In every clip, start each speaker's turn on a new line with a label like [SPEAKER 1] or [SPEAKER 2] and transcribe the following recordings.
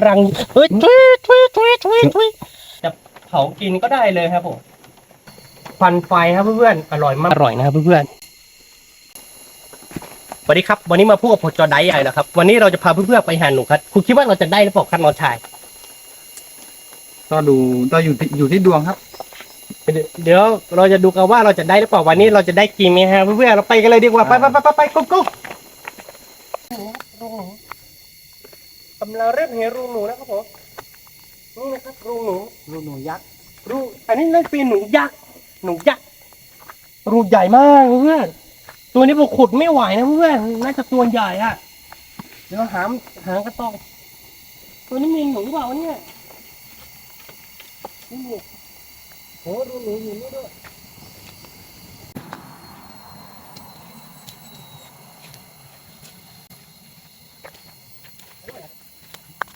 [SPEAKER 1] รังเฮ้ยทุยจะเผากินก็ได้เลยครับผมควันไฟครับเพื่อนๆอร่อยมากอร่อยนะครับเพื่อนๆสวัสดีครับวันนี้มาพูดกับผมจอไดใหญ่แล้วครับวันนี้เราจะพาเพื่อนๆไปหาหนูครับคุณคิดว่าเราจะได้หรือเปล่าครับน้องชาย
[SPEAKER 2] ก็อยู่ที่ดวงครับ
[SPEAKER 1] เดี๋ยวเราจะดูกันว่าเราจะได้หรือเปล่าวันนี้เราจะได้กินไหมฮะเพื่อนๆเราไปกันเลยดีกว่าไปกุ๊กกำลังเริ่มเห็นรูหนูนะครับผมนี่นะครับรูหนูยักษ์รูอันนี้น่าจะเป็นหนูยักษ์รูใหญ่มากเพื่อนตัวนี้ผมขุดไม่ไหวนะเพื่อนน่าจะตัวใหญ่อะเดี๋ยวหางกระต่องตัวนี้มีหนูหรือเปล่าเนี่ยนี่โอ้รูหนูอยู่นี่ด้วย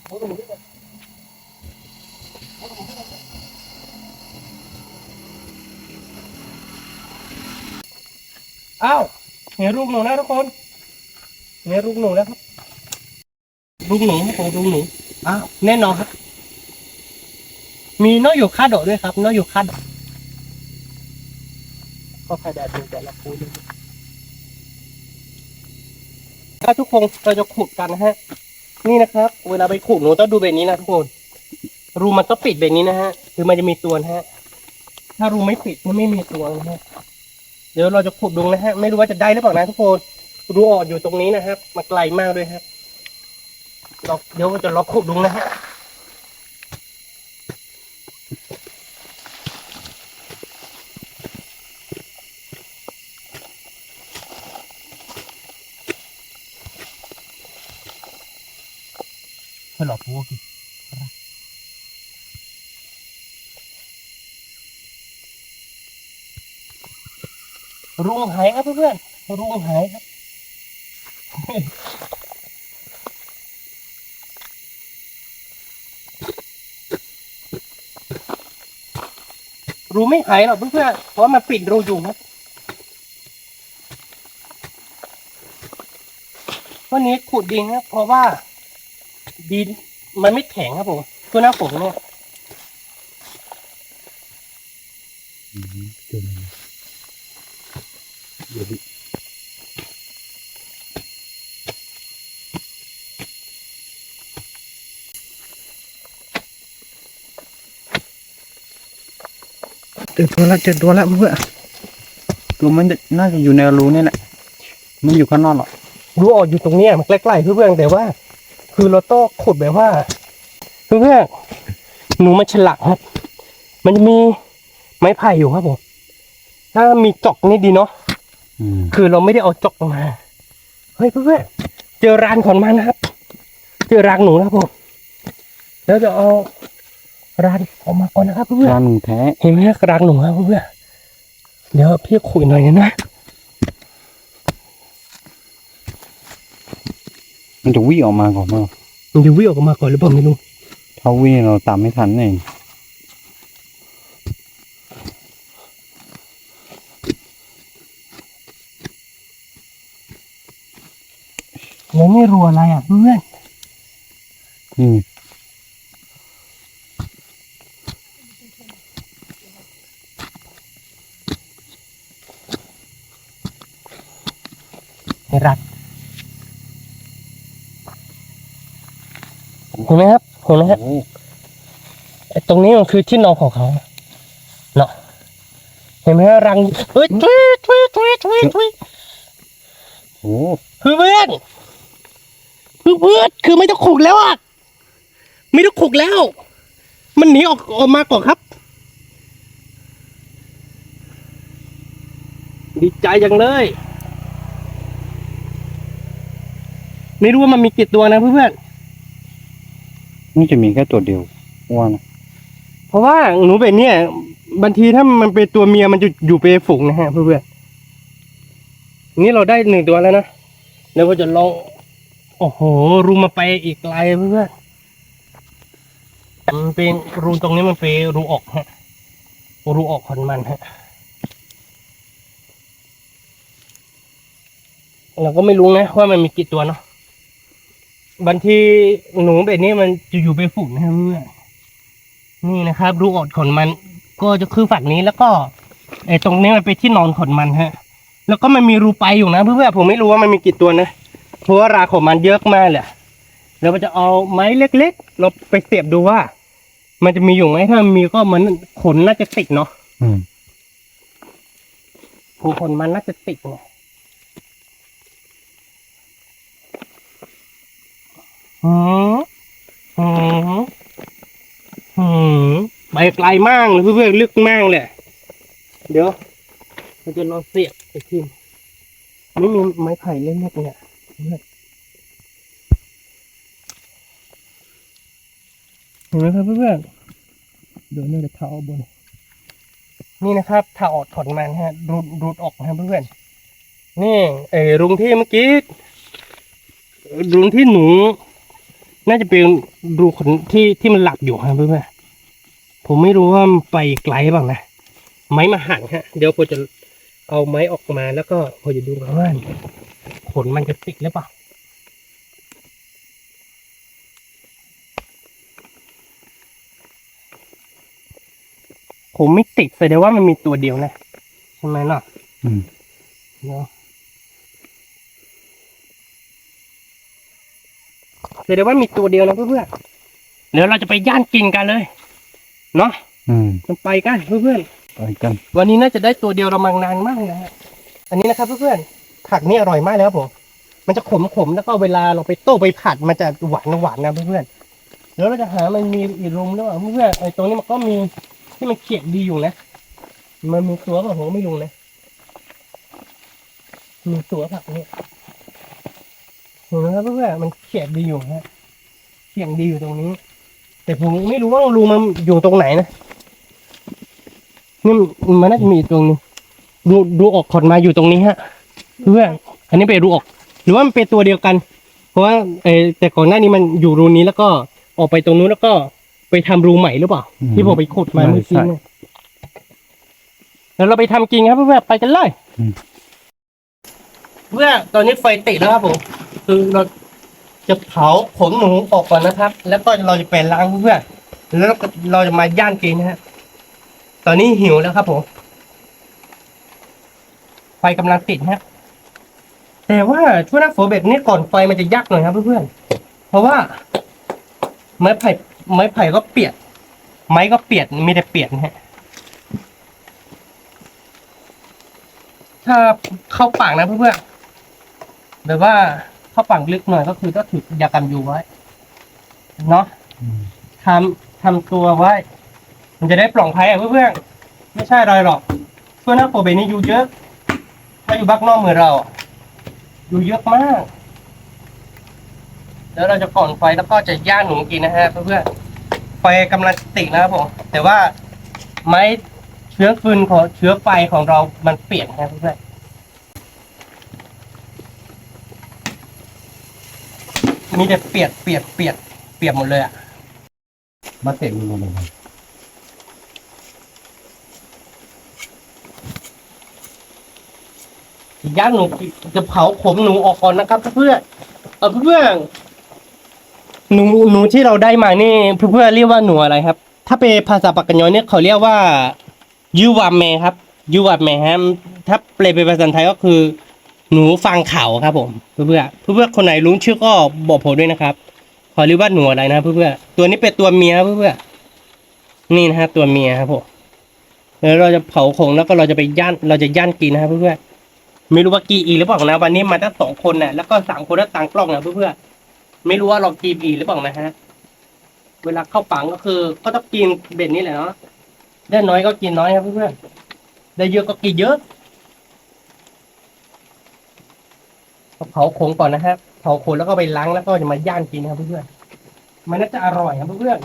[SPEAKER 1] โอ้รูหนูด้วยอ้าวเห็นรูหนูนะทุกคนเห็นรูหนูแล้วครับรูหนูของรูหนูอ้าวแน่นอนครับมีนกอยู่คาดอกด้วยครับนกอยู่คาดอกก็ใครได้ดูแต่ละปูดูถ้าทุกคนเราจะขุดกันนะฮะนี่นะครับเวลาไปขุดหนูต้องดูแบบนี้นะทุกคนรูมันต้องปิดแบบนี้นะฮะคือมันจะมีตัวนะฮะถ้ารูไม่ปิดมันไม่มีตัวนะฮะเดี๋ยวเราจะขุดดูนะฮะไม่รู้ว่าจะได้หรือเปล่านะทุกคนรูออกอยู่ตรงนี้นะครับมาไกลมากด้วยครับเดี๋ยวจะลองขุดดูนะฮะเพื่อหลอกปูกิรูหายครับเพื่อนๆรูหายครับรูไม่หายหรอกเพื่อนๆเพราะมันปิดรูอยู่ครับวันนี้ขุดดินครับเพราะว่าดินมันไม่แข็งครับผมตัวหน้าฝนเนี่ย
[SPEAKER 2] เจอตัวแล้วเพื่อนตัวมันน่าจะอยู่ในรูนี่แหละมันอยู่ข้างนอกหรอก
[SPEAKER 1] รูออกอยู่ตรงเนี้ยมันใกล้ๆเพื่อนๆแต่ว่า คือเราต้องขุดแบบว่าเพื่อนๆหนูมันฉลาดครับ มันจะมีไม้ไผ่อยู่ครับผมถ้ามีจอกนี่ดีเนาะคือเราไม่ได้เอาจอกมาเฮ้ยเพื่อนๆเจอรานของมันนะครับ เจอรังหนูนะครับผมแล้วจะเอารานออกมาก่อนนะครับเพื่อน
[SPEAKER 2] รานหนูแท้
[SPEAKER 1] เห็นไหมรังหนูครับเพื่อนเดี๋ยวพี่ขุดหน่อยนะ
[SPEAKER 2] มันจะวิ่งออกมาก่อนมั้ง
[SPEAKER 1] มันจะวิ่งออกมาก่อนหรือเปล่าไม่รู้
[SPEAKER 2] ถ้าวิ่งเราตามไม่ทันเอง
[SPEAKER 1] แล้วไม่รัวอะไรอ่ะเพื่อนรัดเห็นไหมครับเห็นไหมครับตรงนี้มันคือที่นอนของเขาเนาะเห็นไหมรังเฮ้ยทุย
[SPEAKER 2] โอ้
[SPEAKER 1] เพื่อนคือไม่ต้องขุดแล้วอ่ะไม่ต้องขุดแล้วมันหนีออกมาก่อนครับดีใจจังเลยไม่รู้ว่ามันมีกี่ตัวนะเพื่อน
[SPEAKER 2] นี่จะมีแค่ตัวเดียวว่านะ
[SPEAKER 1] เพราะว่าหนูแบบเนี้ยบางทีถ้ามันเป็นตัวเมียมันจะอยู่เป็นฝูงนะฮะเพื่อนนี่เราได้1 ตัวแล้วนะแล้วก็จะลองโอ้โหรูมาไปอีกไกลเพื่อนมันเป็นรูตรงนี้มันเป็นรูออกฮะรูออกของมันฮะเราก็ไม่รู้นะว่ามันมีกี่ตัวเนาะ บางทีหนูแบบนี้มันจะอยู่เป็นฝุ่นนะครับเพื่อนนี่นะครับรูอดขนมันก็จะคือฝั่งนี้แล้วก็ไอ้ตรงนี้มันเป็นที่นอนขนมันฮะ แล้วก็มันมีรูไปอยู่นะเพื่อนๆผมไม่รู้ว่ามันมีกี่ตัวนะเพราะว่าราของมันเยอะมากเลยแล้วมันจะเอาไม้เล็กๆเราไปเสียบดูว่า มันจะมีอยู่ไหมถ้ามันมีก็มันขนน่าจะติดเนาะ
[SPEAKER 2] อืม
[SPEAKER 1] ขนมันน่าจะติดเนี่ยหืมหืมหืมไปไกลมากเลยเพื่อนๆลึกมากเลยเดี๋ยวเราจะลองเสียบไปทีไม่มีไม้ไผ่เล็กๆเนี่ยเห็นไหมครับเพื่อนๆเดี๋ยวนี่จะเท้าบนนี่นะครับถ้าออกถอนมันฮะรูดออกนะครับเพื่อนๆนี่รุงที่เมื่อกี้รุงที่หนู น่าจะเป็นรูขนที่มันหลับอยู่ครับเพื่อนๆผมไม่รู้ว่ามันไปไกลบ้างนะไม้มาหั่นฮะเดี๋ยวผมจะเอาไม้ออกมาแล้วก็ผมจะดูว่าขนมันจะติดหรือเปล่าผมไม่ติดแสดงว่ามันมีตัวเดียวนะใช่ไหมเนาะ
[SPEAKER 2] อืม
[SPEAKER 1] เนาะแสดงว่ามีตัวเดียวนะเพื่อนๆเดี๋ยวเราจะไปย่านกินกันเลยเนาะ
[SPEAKER 2] อืม
[SPEAKER 1] จะไปกันเพื่อนๆ
[SPEAKER 2] ไปกัน
[SPEAKER 1] วันนี้น่าจะได้ตัวเดียวเรามังนานมากนะฮะ อันนี้นะครับเพื่อนๆ ผักนี่อร่อยมากแล้วผม มันจะขมๆ แล้วก็เวลาเราไปโต้ไปผัดมันจะหวานนะเพื่อนๆ แล้วเราจะหามันมีอีรุมแล้วเพื่อนๆไอ้ตรงนี้มันก็มีที่มันเขียดดีอยู่นะ มันมีตัวเปล่าผมก็ไม่รู้นะ มีตัวผักนี่เห็นไหมครับเพื่อนๆมันเขียดดีอยู่ฮะเขียงดีอยู่ตรงนี้ แต่ผมไม่รู้ว่ารูมันอยู่ตรงไหนนะนี่มันน่าจะมีอีกตรงนึง ดูออกขดมาอยู่ตรงนี้ฮะเพื่อนอันนี้เป็นรูออก หรือว่ามันเป็นตัวเดียวกัน เพราะว่าแต่ก่อนหน้านี้มันอยู่รูนี้แล้วก็ออกไปตรงนู้นแล้วก็ไปทำรูใหม่หรือเปล่า ที่ผมไปขุดมาเมื่อกี้เนี่ยแล้วเราไปทำกินครับเพื่อนๆไปกันเลยเพื่อนตอนนี้ไฟติดแล้วครับผมคือเราจะเผาขนหนูออกก่อนนะครับ แล้วก็เราจะไปล้างเพื่อนแล้วเราจะมาย่างกินนะฮะตอนนี้หิวแล้วครับผมไฟกำลังติดฮะแต่ว่าช่วงหน้าฝนแบบนี้ก่อนไฟมันจะยากหน่อยครับเพื่อนๆเพราะว่าไม้ไผ่ก็เปียกไม้ก็เปียกมีแต่เปียกนะฮะถ้าเข้าปากนะเพื่อนๆแบบว่าเข้าปากลึกหน่อยก็คือต้องถือยากันยุงไว้เนาะทำตัวไว้ มันจะได้ปลอดภัยอ่ะเพื่อนๆไม่ใช่อะไรหรอกช่วงหน้าฝนแบบนี้อยู่เยอะถ้าอยู่บ้านนอกเมืองเราอะอยู่เยอะมาก แล้วเราจะก่อนไฟแล้วก็จะย่างหนูกินนะฮะเพื่อนๆไฟกำลังติดนะครับผมแต่ว่าไม้เชื้อฟืนของเชื้อไฟของเรามันเปลี่ยนนะเพื่อนๆมีแต่เปียกหมดเลยอ่ะ
[SPEAKER 2] มาเตะมือลงไป
[SPEAKER 1] ย่างหนูจะเผาขมหนูออกก่อนนะครับเพื่อนเพื่อนหนูที่เราได้มานี่เพื่อนเรียกว่าหนูอะไรครับ ถ้าเป็นภาษาปากกันยอเนี่ยเขาเรียกว่ายูวาเมครับยูวาเมฮะถ้าแปลเป็นภาษาไทยก็คือ หนูฟางเขาครับผมเพื่อนคนไหนรู้ชื่อก็บอกผมด้วยนะครับเขาเรียกว่าหนูอะไรนะเพื่อนตัวนี้เป็นตัวเมียเพื่อนนี่นะฮะตัวเมียครับผมแล้วเราจะเผาขงแล้วก็เราจะจะย่านกินนะครับเพื่อนไม่รู้ว่ากีอีหรือเปล่านะวันนี้มาตั้ง2 คนน่ะแล้วก็3 คนแล้วต่างกล้องนะเพื่อนไม่รู้ว่าเรากีอีหรือเปล่านะฮะเวลาเข้าปังก็คือก็ต้องกินเบ็ดนี้แหละเนาะได้น้อยก็กินน้อยครับเพื่อนได้เยอะก็กินเยอะเผาขงก่อนนะครับเผาขงแล้วก็ไปล้างแล้วก็จะมาย่างกินนะครับเพื่อนมันน่าจะอร่อยครับเพื่อน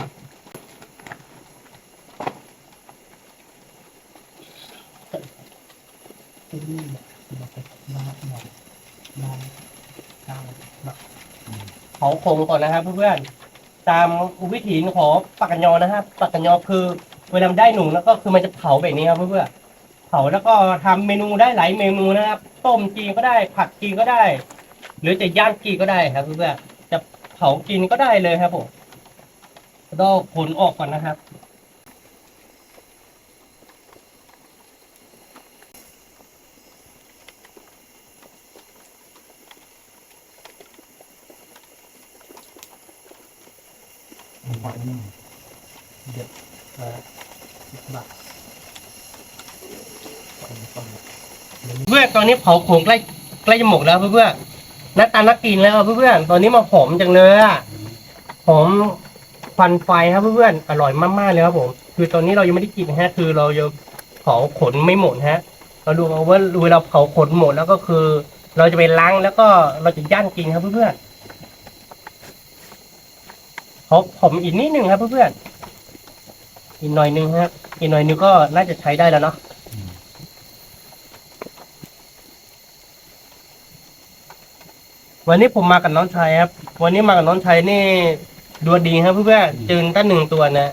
[SPEAKER 1] เผาขงก่อนนะครับเพื่อนตามวิถีของปากกัญญอนะครับปากกัญญอคือเวลาได้หนูแล้วก็คือมันจะเผาแบบนี้ครับเพื่อนเผาแล้วก็ทำเมนูได้หลายเมนูนะครับต้มจีนก็ได้ผัดจีนก็ได้ หรือจะย่างจีนก็ได้ครับเพื่อนจะเผ ผากินก็ได้เลยครับผมต้องขนออกก่อนนะครับเดี๋ยวเพื่อนตอนนี้เผาโขงใกล้จะหมดแล้วเพื่อนหน้าตาน่ากินแล้วเพื่อนตอนนี้มาหอมจังเลยอ่ะหอมควันไฟครับเพื่อนอร่อยมากๆเลยครับผมคือตอนนี้เรายังไม่ได้กินฮะคือเรายังเผาขนไม่หมดฮะเราดูเอาว่าเวลาเผาขนหมดแล้วก็คือ เราจะไปล้างแล้วก็เราจะย่างกินครับเพื่อนผมอีกนิดนึงครับเพื่อนอีกหน่อยนึงครับอีกหน่อยนึงก็น่าจะใช้ได้แล้วเนาะวันนี้ผมมากับน้องชายครับวันนี้มากับน้องชายนี่ดวงดีครับเพื่อนเจอตั้ง1 ตัวนะ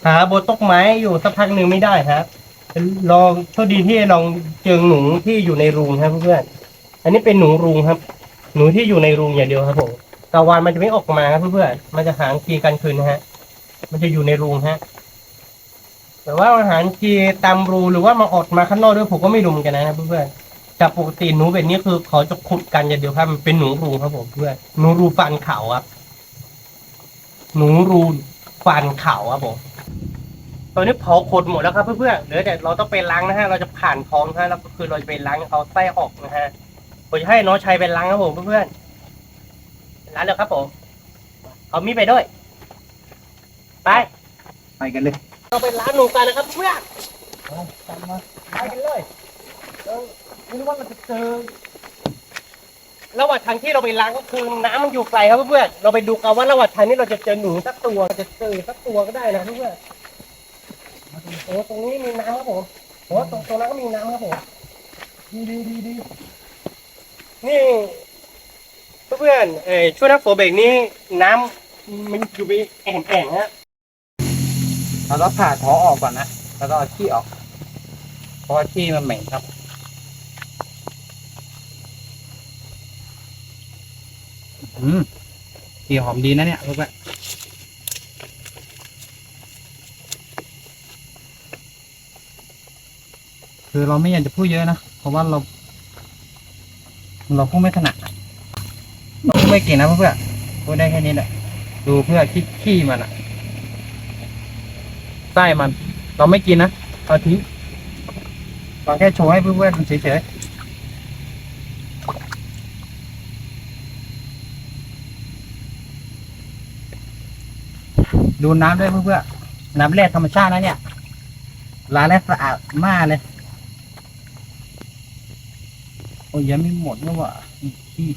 [SPEAKER 1] หาบนต้นไม้อยู่สักพักหนึ่งไม่ได้ครับลองโชคดีที่ลองเจอหนูที่อยู่ในรูครับเพื่อนอันนี้เป็นหนูรูครับ หนูที่อยู่ในรูอย่างเดียวครับผมกลางวันมันจะไม่ออกมาครับเพื่อนมันจะหางกีกันคืนนะฮะมันจะอยู่ในรูฮะแต่ว่าอาหารกีตามรูหรือว่ามาออกมาข้างนอกด้วยผมก็ไม่รู้เหมือนกันนะครับเพื่อนจากปกติหนูแบบนี้คือเขาจะขุดกันอย่างเดียวครับมันเป็นหนูรูครับผมเพื่อนหนูรูฟันขาวครับหนูรูฟันขาวครับผมตอนนี้เผาขนหมดแล้วครับเพื่อนๆเหลือแต่เราต้องไปล้างนะฮะเราจะผ่านท้องนะฮะแล้วก็คือเราจะไปล้างเอาไส้ออกนะฮะผมจะให้น้องชายไปล้างครับผมเพื่อนๆล้างเลยครับผมเอามีดไปด้วยไป
[SPEAKER 2] ไปกันเลย
[SPEAKER 1] เราไปร้านหนูกันนะครับเพื่อน
[SPEAKER 2] ตามมา
[SPEAKER 1] ไปกันเลยไม่รู้ว่าเราจะเจอระหว่างทางที่เราไปล้างก็คือน้ำมันอยู่ไกลครับเพื่อนเราไปดูกันว่าระหว่างทางนี้เราจะเจอหนูสักตัวจะเจอสักตัวก็ได้นะเพื่อนโอ้ตรงนี้มีน้ำครับผมโอ้ตรงนั้นก็มีน้ำครับผมดีนี่เพื่อนช่วงหน้าฝนเบรกนี้น้ำมันอยู่ไปแอ่งฮะ
[SPEAKER 2] เราต้องผ่าท้องออกก่อนนะแล้วก็เอาขี้ออก เพราะว่าขี้มันเหม็นครับขี้หอมดีนะเนี่ยลูกแม่คือเราไม่อยากจะพูดเยอะนะเพราะว่าเราพูดไม่ถนัดเราพูดไม่เก่งนะเพื่อนพูดได้แค่นี้แหละดูเพื่อขี้มันอะไส้มันเราไม่กินนะเอาทิ้งเราแค่โชว์ให้เพื่อนๆเฉยๆดูน้ำด้วยเพื่อนๆน้ำแร่ธรรมชาตินะเนี่ยล้างแล้วสะอาดมากเลยโอ้ยยังไม่หมดด้วยว่ะขี้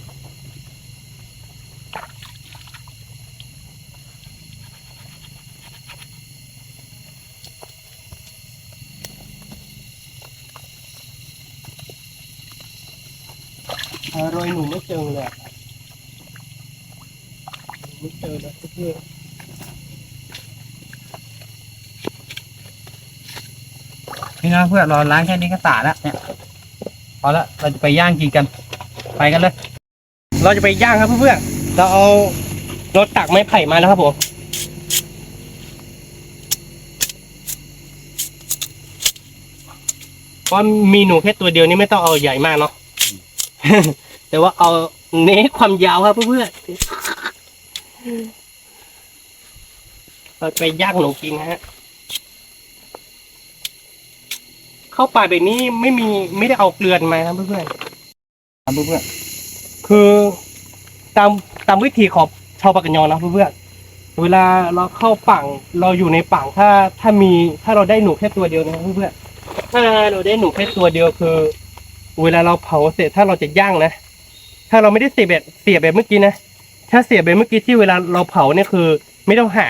[SPEAKER 1] โรยหนูไม่เจอเลยไม่เจอเลยเพื่อน
[SPEAKER 2] นี่นะเพื่อนเราล้างแค่นี้ก็สะอาดแล้วเนี่ยพอแล้วเราจะไปย่างกินกันไปกันเลย
[SPEAKER 1] เราจะไปย่างครับเพื่อนๆเราเอารถตักไม้ไผ่มานะครับผมเพราะมีหนูแค่ตัวเดียวนี่ไม่ต้องเอาใหญ่มากเนาะ แต่ว่าเอาเน้นความยาวครับเพื่อนๆเราไปย่างหนูกินฮะเข้าป่าแบบนี้ไม่ได้เอาเกลือมาครับเพื่อนๆ
[SPEAKER 2] ทำเพื่อน
[SPEAKER 1] คือตามวิธีของชาวปากกยอนะเพื่อนๆเวลาเราเข้าป่างเราอยู่ในป่างถ้าเราได้หนูแค่ตัวเดียวนะเพื่อนๆถ้าเราได้หนูแค่ตัวเดียวคือ เวลาเราเผาเสร็จถ้าเราจะย่างนะถ้าเราไม่ได้เสียแบบเมื่อกี้นะถ้าเสียแบบเมื่อกี้ที่เวลาเราเผาเนี่ยคือ ไม่ต้องห่า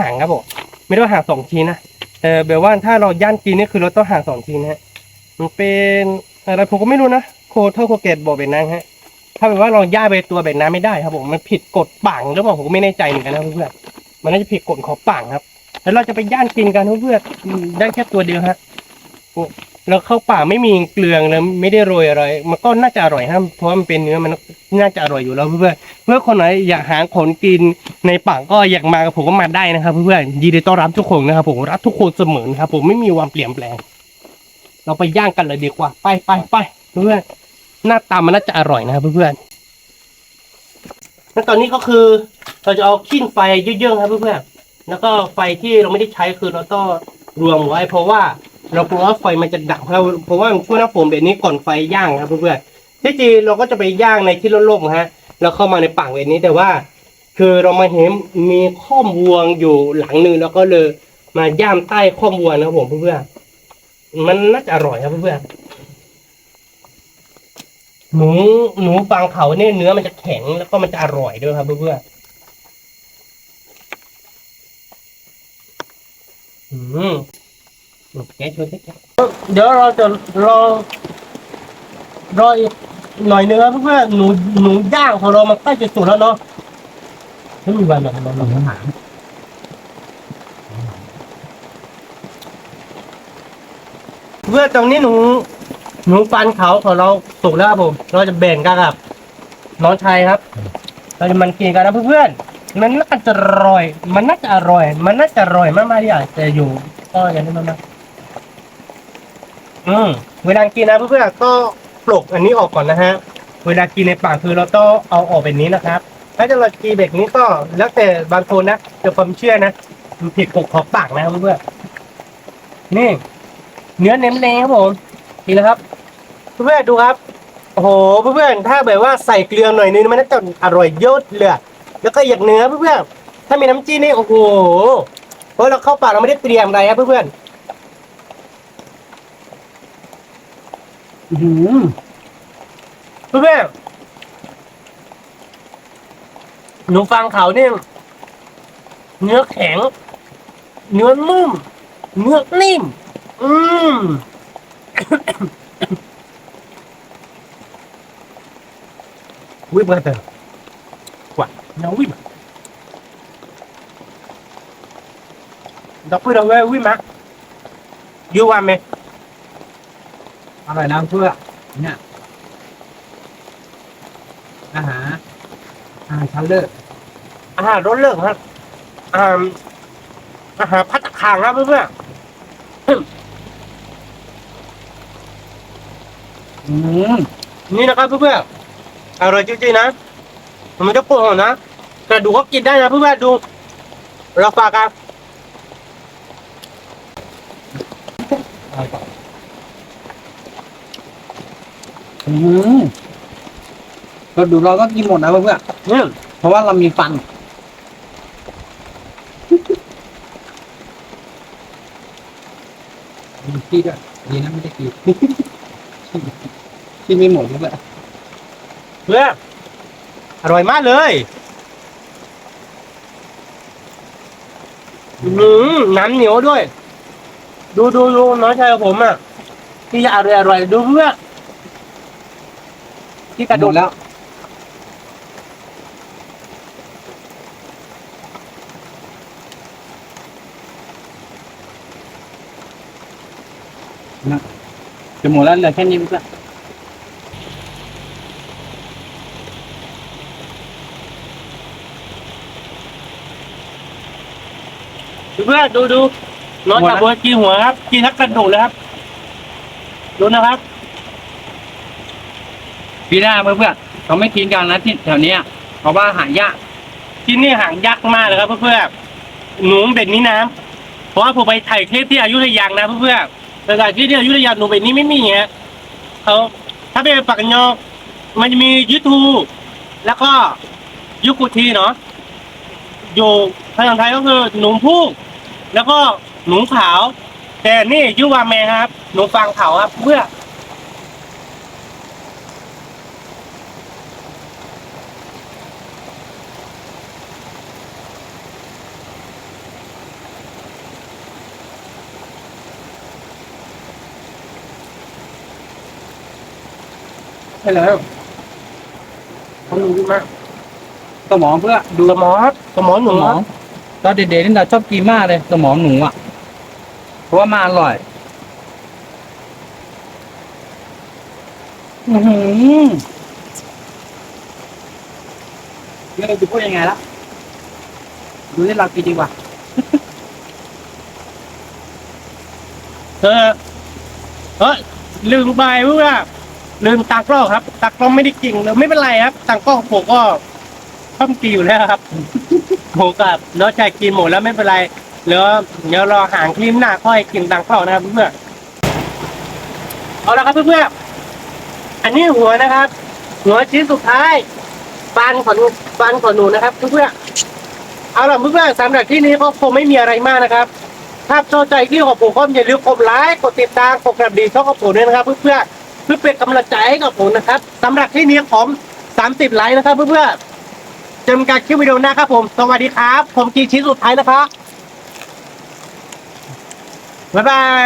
[SPEAKER 1] งครับผมไม่ต้องห่าง2 ชิ้นนะแต่แบบว่าถ้าเราย่างกินนี่คือเราต้องห่าง2 ชิ้นนะฮะมันเป็นอะไรผมก็ไม่รู้นะโคเกตบอกแบบนั้นฮะ ถ้าเป็นว่าเราย่าไปตัวแบบนั้นไม่ได้ครับผมมันผิดกฎป่างหรือเปล่าผมก็ไม่แน่ใจเหมือนกันนะเพื่อนๆมันน่าจะผิดกฎของป่างครับแล้วเราจะไปย่างกินกันเพื่อนๆได้แค่ตัวเดียวฮะ แล้วเข้าปากไม่มีเกลือเลยไม่ได้โรยอะไร มันก็น่าจะอร่อยครับเพราะว่ามันเป็นเนื้อมันน่าจะอร่อยอยู่แล้วเพื่อนเพื่อคนไหนอยากหาของกินในป่าก็อยากมากับผมก็มาได้นะครับเพื่อนยินดีต้อนรับทุกคนนะครับผมรักทุกคนเสมอนะครับผมไม่มีวันเปลี่ยนแปลงเราไปย่างกันเลยดีกว่าไปเพื่อนหน้าตามันน่าจะอร่อยนะครับเพื่อนแล้วตอนนี้ก็คือเราจะเอาขี้นไฟเยอะๆครับเพื่อนแล้วก็ไฟที่เราไม่ได้ใช้คือเราต้องรวมไว้เพราะว่าเรากลัวว่าไฟมันจะดับครับเพราะว่าช่วงหน้าฝนแบบนี้ก่อนไฟย่างครับเพื่อนที่จริงเราก็จะไปย่างในที่ร่มๆฮะแล้วเข้ามาในป่าแบบนี้แต่ว่า คือเรามาเห็นมีข้อมวัวอยู่หลังนึงแล้วก็เลยมาย่ามใต้ข้อมวัวนะครับผมเพื่อนมันน่าจะอร่อยครับเพื่อนหนูฟังเขาเนี่ยเนื้อมันจะแข็งแล้วก็มันจะอร่อยด้วยครับเพื่อนแกชวนแกเดี๋ยวเราจะรออีกหน่อยนึงครับเพื่อนหนูย่างของเรามันใกล้จะสุกแล้วเนาะไม่มีวันหรอกเราหาเพื่อนตรงนี้หนูฟันเขาของเราสุกแล้วครับผมเราจะแบ่งกันครับน้องชายครับ เราจะมันกินกันนะเพื่อนๆมันน่าจะอร่อย มันน่าจะอร่อย มันน่าจะอร่อยมากๆที่อยากจะอยู่ก็อย่างนี้มากเวลากินนะเพื่อนๆก็ปลกอันนี้ออกก่อนนะฮะ เวลากินในปากคือเราต้องเอาออกแบบนี้นะครับ ถ้าจะเรากินแบบนี้ก็แล้วแต่บางคนนะเดี๋ยวความเชื่อนะมันผิดกฎของปากนะครับเพื่อนๆนี่ เนื้อเน้นๆครับผมนี่นะครับเพื่อนๆดูครับโอ้โหเพื่อนๆถ้าแบบว่าใส่เกลือหน่อยนึงมันน่าจะอร่อยเยอะเลยแล้วก็อยากเนื้อเพื่อนๆถ้ามีน้ำจิ้มนี่โอ้โหเพราะเราเข้าปากเราไม่ได้เตรียมอะไรครับเพื่อนๆเพื่อนๆหนูฟังเขาเนี่ยเนื้อแข็งเนื้อนุ่มเนื้อนิ่มวิบกันเถอะกว่าน้องวิบดอกพี่เราเว้ยวิบมั้ยยูว่าไหม
[SPEAKER 2] อร่อยนะเพื่อนเนี่ยอาหารชั้นเลิศ
[SPEAKER 1] อาหารรสเลิศครับอาหารภัตตาคารครับเพื่อนๆนี่นะครับเพื่อนๆอร่อยจริงๆนะมันจะปวดหัวนะแต่ดูก็กินได้นะเพื่อนๆดูเราฝากกัน
[SPEAKER 2] เราดูเราก็กินหมดนะเพื่อน
[SPEAKER 1] อืม
[SPEAKER 2] ๆเพราะว่าเรามีฟันมีขี้ด้วยดีนะไม่ได้กินกินไม่หมดเลย
[SPEAKER 1] เพื่อนอร่อยมากเลยน้ำเหนียวด้วย ดูน้องชายของผมอ่ะที่อร่อยดูเพื่อนที่กระ
[SPEAKER 2] หม
[SPEAKER 1] ดู
[SPEAKER 2] ด
[SPEAKER 1] ก
[SPEAKER 2] แล้วนะจะหมดแล้วเหลือแค่นี้เพื่อน
[SPEAKER 1] เพื่อนดูน้องจากบัวกินหัวครับกินทั้งกระดูกเลยครับดูนะครับ
[SPEAKER 2] ปีหน้าเพื่อนๆเขาไม่กินกันนะที่แถวเนี้ยเพราะว่าหายาก
[SPEAKER 1] ที่นี่หางยากมากเลยครับเพื่อนหนูเป็นนี้นะเพราะว่าผมไปถ่ายคลิปที่อยุธยานะเพื่อนแต่ถ่ายคลิปที่อยุธยาหนูเป็นนี้ไม่มีเงี้ยเขาถ้าเป็นปากกันยอมันจะมียูทูบแล้วก็ยุกุทีเนาะอยู่ภาษาไทยก็คือหนูพุ่งแล้วก็หนูขาว แต่นี่ยุวาแมครับหนูฟังเขาครับเพื่อใช่แล้วเขารู้มาก
[SPEAKER 2] สมองเพื่อดู
[SPEAKER 1] สมอหนู
[SPEAKER 2] สมองตอนเด็กๆนี่เราชอบกินมากเลยสมองหนูอ่ะเพราะว่ามันอร่อย อื้อหือเดี๋ยวจะพูดยังไงละดูที่เรากินดีกว่า
[SPEAKER 1] เออลืมไปเพื่อลืมตากล้องครับตากล้องไม่ได้กินเลยไม่เป็นไรครับตากล้องผมก็ชอบกินอยู่แล้วครับ ผมกับน้องชายกินหมดแล้วไม่เป็นไรเดี๋ยวรอหางคลิปหน้าค่อยกินตากล้องนะครับเพื่อนเอาละครับเพื่อนอันนี้หัวนะครับ หัวชิ้นสุดท้ายฟันของหนูนะครับเพื่อนเอาล่ะเพื่อนสำหรับที่นี้ก็คงไม่มีอะไรมากนะครับ ถ้าชอบใจที่ของผมก็อย่าลืมกดไลค์กดติดตามกดกระดิ่งช่องของผมด้วยนะครับเพื่อนเป็นกำลังใจให้กับผมนะครับสำหรับที่นี้ผม30 ไลค์นะครับเพื่อนเจอกันคลิปวิดีโอหน้าครับผมสวัสดีครับผมกินชิ้นสุดท้ายนะครับบ๊ายบาย